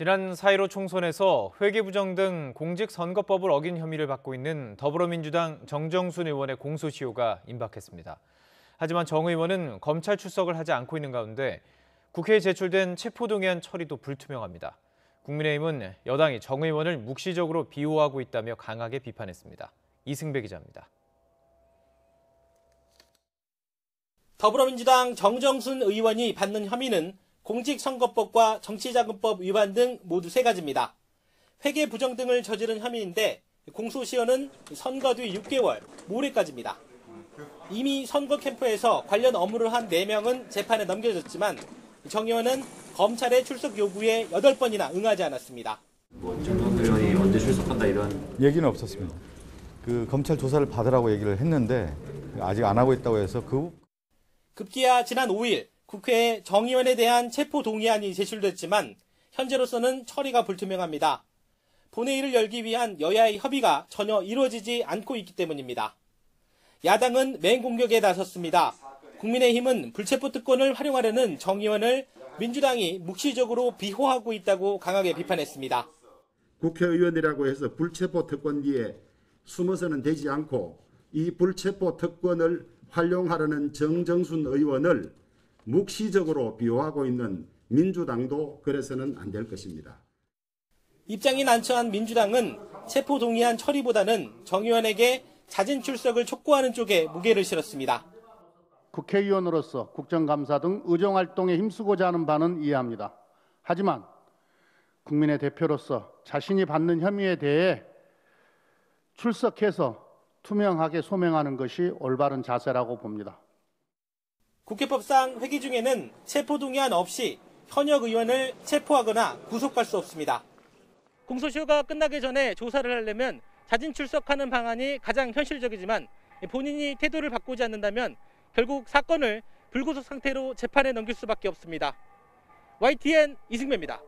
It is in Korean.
지난 4.15 총선에서 회계부정 등 공직선거법을 어긴 혐의를 받고 있는 더불어민주당 정정순 의원의 공소시효가 임박했습니다. 하지만 정 의원은 검찰 출석을 하지 않고 있는 가운데 국회에 제출된 체포동의안 처리도 불투명합니다. 국민의힘은 여당이 정 의원을 묵시적으로 비호하고 있다며 강하게 비판했습니다. 이승배 기자입니다. 더불어민주당 정정순 의원이 받는 혐의는 공직선거법과 정치자금법 위반 등 모두 3가지입니다. 회계 부정 등을 저지른 혐의인데 공소시효는 선거 뒤 6개월, 모레까지입니다. 이미 선거 캠프에서 관련 업무를 한 4명은 재판에 넘겨졌지만 정 의원은 검찰의 출석 요구에 8번이나 응하지 않았습니다. 정정순 의원이 언제 출석한다 이런 얘기는 없었습니다. 검찰 조사를 받으라고 얘기를 했는데 아직 안 하고 있다고 해서 급기야 지난 5일 국회에 정 의원에 대한 체포 동의안이 제출됐지만 현재로서는 처리가 불투명합니다. 본회의를 열기 위한 여야의 협의가 전혀 이루어지지 않고 있기 때문입니다. 야당은 맹공격에 나섰습니다. 국민의힘은 불체포 특권을 활용하려는 정 의원을 민주당이 묵시적으로 비호하고 있다고 강하게 비판했습니다. 국회의원이라고 해서 불체포 특권 뒤에 숨어서는 되지 않고 이 불체포 특권을 활용하려는 정정순 의원을 묵시적으로 비호하고 있는 민주당도 그래서는 안 될 것입니다. 입장이 난처한 민주당은 체포 동의안 처리보다는 정 의원에게 자진 출석을 촉구하는 쪽에 무게를 실었습니다. 국회의원으로서 국정감사 등 의정활동에 힘쓰고자 하는 바는 이해합니다. 하지만 국민의 대표로서 자신이 받는 혐의에 대해 출석해서 투명하게 소명하는 것이 올바른 자세라고 봅니다. 국회법상 회기 중에는 체포동의안 없이 현역 의원을 체포하거나 구속할 수 없습니다. 공소시효가 끝나기 전에 조사를 하려면 자진 출석하는 방안이 가장 현실적이지만 본인이 태도를 바꾸지 않는다면 결국 사건을 불구속 상태로 재판에 넘길 수밖에 없습니다. YTN 이승배입니다.